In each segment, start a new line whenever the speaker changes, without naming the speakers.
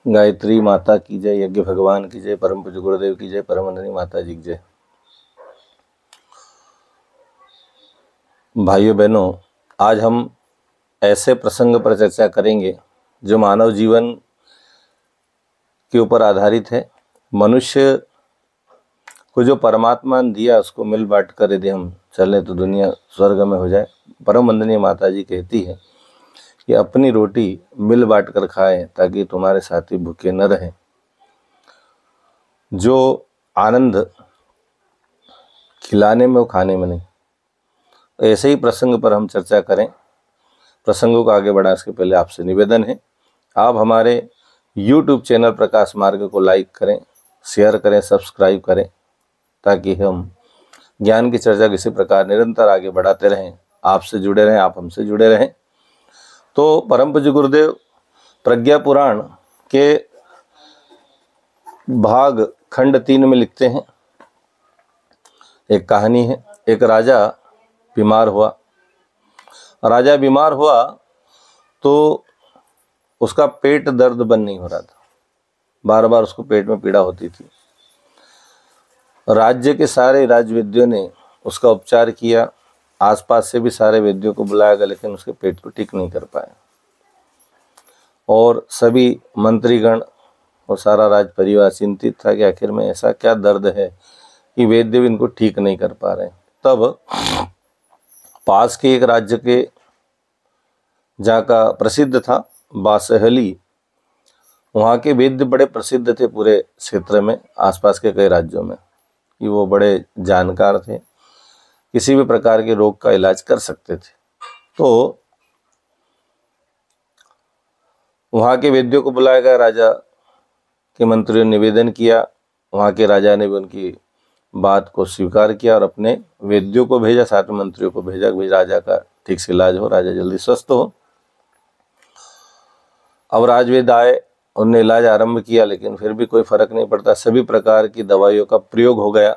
गायत्री माता की जय, यज्ञ भगवान की जय, परम पूज्य गुरुदेव की जय, परम वंदनीय माता जी की जय। भाइयों बहनों, आज हम ऐसे प्रसंग पर चर्चा करेंगे जो मानव जीवन के ऊपर आधारित है। मनुष्य को जो परमात्मा ने दिया उसको मिल बांट कर यदि हम चलें तो दुनिया स्वर्ग में हो जाए। परम वंदनीय माता जी कहती है कि अपनी रोटी मिल बांट कर खाएं ताकि तुम्हारे साथी भूखे न रहें। जो आनंद खिलाने में वो खाने में नहीं। ऐसे ही प्रसंग पर हम चर्चा करें। प्रसंगों को आगे बढ़ाने से पहले आपसे निवेदन है, आप हमारे YouTube चैनल प्रकाश मार्ग को लाइक करें, शेयर करें, सब्सक्राइब करें ताकि हम ज्ञान की चर्चा किसी प्रकार निरंतर आगे बढ़ाते रहें, आपसे जुड़े रहें, आप हमसे जुड़े रहें। तो परम पूज्य गुरुदेव प्रज्ञा पुराण के भाग खंड 3 में लिखते हैं, एक कहानी है। एक राजा बीमार हुआ। राजा बीमार हुआ तो उसका पेट दर्द बंद नहीं हो रहा था, बार बार उसको पेट में पीड़ा होती थी। राज्य के सारे राजवैद्यों ने उसका उपचार किया, आसपास से भी सारे वैद्यों को बुलाया गया, लेकिन उसके पेट को ठीक नहीं कर पाए। और सभी मंत्रीगण और सारा राज परिवार चिंतित था कि आखिर में ऐसा क्या दर्द है कि वैद्य भी इनको ठीक नहीं कर पा रहे। तब पास के एक राज्य के जहाँ का प्रसिद्ध था बासहली, वहाँ के वैद्य बड़े प्रसिद्ध थे पूरे क्षेत्र में, आसपास के कई राज्यों में, कि वो बड़े जानकार थे, किसी भी प्रकार के रोग का इलाज कर सकते थे। तो वहाँ के वैद्यों को बुलाया गया। राजा के मंत्रियों ने निवेदन किया, वहाँ के राजा ने भी उनकी बात को स्वीकार किया और अपने वैद्यों को भेजा, साथ में मंत्रियों को भेजा कि राजा का ठीक से इलाज हो, राजा जल्दी स्वस्थ हो। अब राजवैद्य आए, उन्होंने इलाज आरंभ किया, लेकिन फिर भी कोई फर्क नहीं पड़ता। सभी प्रकार की दवाइयों का प्रयोग हो गया,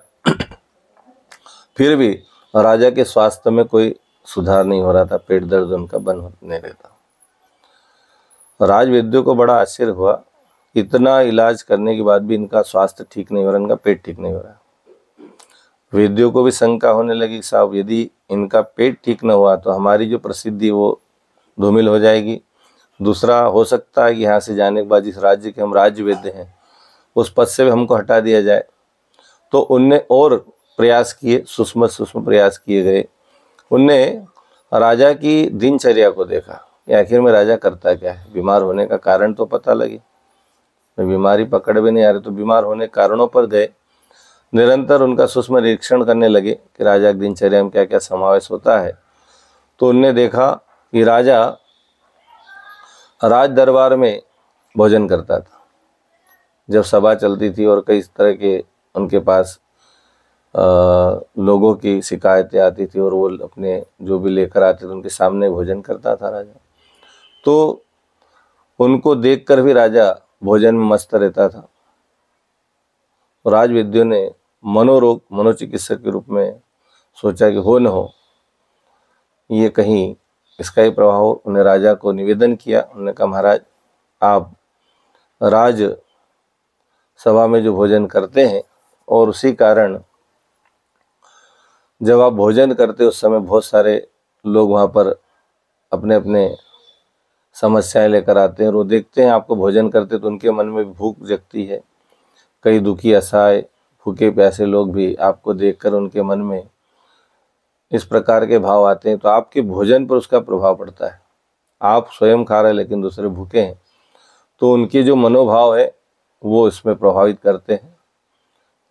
फिर भी राजा के स्वास्थ्य में कोई सुधार नहीं हो रहा था, पेट दर्द उनका बंद नहीं रहता। राजवैद्यों को बड़ा आश्चर्य हुआ, इतना इलाज करने के बाद भी इनका स्वास्थ्य ठीक नहीं हो रहा, इनका पेट ठीक नहीं हो रहा। वैद्यों को भी शंका होने लगी, साहब यदि इनका पेट ठीक न हुआ तो हमारी जो प्रसिद्धि वो धूमिल हो जाएगी। दूसरा हो सकता है कि यहाँ से जाने के बाद जिस राज्य के हम राज्य वैद्य हैं उस पद से भी हमको हटा दिया जाए। तो उनने और प्रयास किए, सूक्ष्म प्रयास किए गए। उनने राजा की दिनचर्या को देखा कि आखिर में राजा करता क्या है, बीमार होने का कारण तो पता लगे। बीमारी पकड़ भी नहीं आ रही तो बीमार होने कारणों पर गए, निरंतर उनका सूक्ष्म निरीक्षण करने लगे कि राजा की दिनचर्या में क्या क्या समावेश होता है। तो उनने देखा कि राजा राज दरबार में भोजन करता था। जब सभा चलती थी और कई तरह के उनके पास लोगों की शिकायतें आती थी और वो अपने जो भी लेकर आते थे उनके सामने भोजन करता था राजा। तो उनको देखकर भी राजा भोजन में मस्त रहता था। राजवैद्यों ने मनोचिकित्सक के रूप में सोचा कि हो न हो ये कहीं इसका ही प्रभाव। उन्हें राजा को निवेदन किया, उन्होंने कहा महाराज आप राज सभा में जो भोजन करते हैं और उसी कारण जब आप भोजन करते उस समय बहुत सारे लोग वहाँ पर अपने अपने समस्याएं लेकर आते हैं और वो देखते हैं आपको भोजन करते तो उनके मन में भूख जगती है। कई दुखी असहाय भूखे प्यासे लोग भी आपको देखकर उनके मन में इस प्रकार के भाव आते हैं, तो आपके भोजन पर उसका प्रभाव पड़ता है। आप स्वयं खा रहे हैं लेकिन दूसरे भूखे हैं, तो उनके जो मनोभाव है वो इसमें प्रभावित करते हैं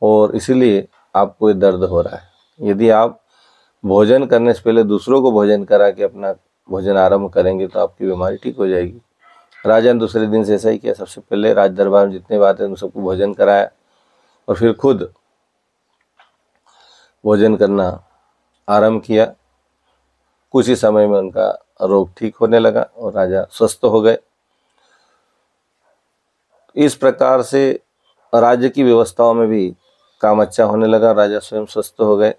और इसीलिए आपको ये दर्द हो रहा है। यदि आप भोजन करने से पहले दूसरों को भोजन करा के अपना भोजन आरंभ करेंगे तो आपकी बीमारी ठीक हो जाएगी। राजा ने दूसरे दिन से ऐसा ही किया, सबसे पहले राज दरबार में जितने बातें उन सबको भोजन कराया और फिर खुद भोजन करना आरंभ किया। कुछ ही समय में उनका रोग ठीक होने लगा और राजा स्वस्थ हो गए। इस प्रकार से राज्य की व्यवस्थाओं में भी काम अच्छा होने लगा, राजा स्वयं स्वस्थ हो गए।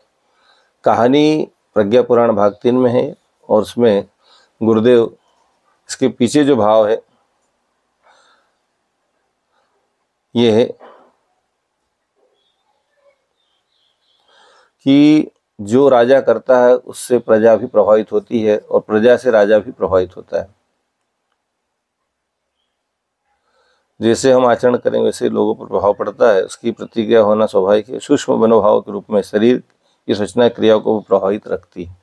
कहानी प्रज्ञा पुराण भाग 3 में है और उसमें गुरुदेव इसके पीछे जो भाव है ये है कि जो राजा करता है उससे प्रजा भी प्रभावित होती है और प्रजा से राजा भी प्रभावित होता है। जैसे हम आचरण करें वैसे लोगों पर प्रभाव पड़ता है, उसकी प्रतिक्रिया होना स्वाभाविक है। सूक्ष्म मनोभाव के रूप में शरीर की सूचना क्रिया को प्रभावित रखती है।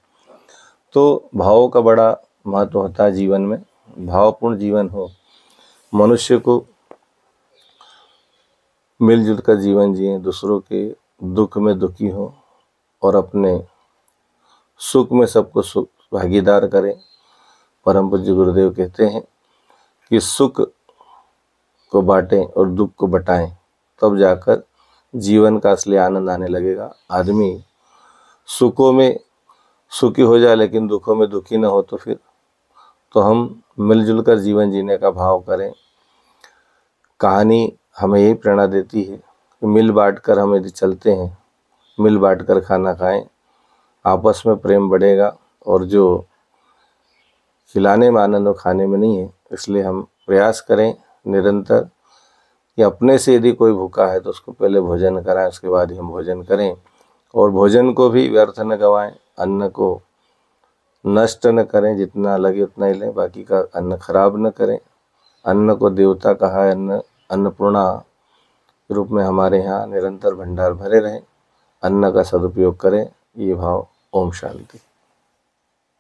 तो भावों का बड़ा महत्व होता है जीवन में। भावपूर्ण जीवन हो, मनुष्य को मिलजुल कर जीवन जिए, दूसरों के दुख में दुखी हो और अपने सुख में सबको सुख भागीदार करें। परम पूज्य गुरुदेव कहते हैं कि सुख को बांटें और दुख को बटाएं, तब जाकर जीवन का असली आनंद आने लगेगा। आदमी सुखों में सुखी हो जाए लेकिन दुखों में दुखी न हो, तो फिर तो हम मिलजुल कर जीवन जीने का भाव करें। कहानी हमें यही प्रेरणा देती है कि मिल बांट कर हम यदि चलते हैं, मिल बांट कर खाना खाएं, आपस में प्रेम बढ़ेगा। और जो खिलाने में आनंद और खाने में नहीं है, इसलिए हम प्रयास करें निरंतर कि अपने से यदि कोई भूखा है तो उसको पहले भोजन कराएं, उसके बाद ही हम भोजन करें। और भोजन को भी व्यर्थ न गवाएं, अन्न को नष्ट न करें, जितना लगे उतना ही लें, बाकी का अन्न खराब न करें। अन्न को देवता कहा है, अन्नपूर्णा के रूप में हमारे यहाँ निरंतर भंडार भरे रहें। अन्न का सदुपयोग करें। ये भाव। ओम शांति।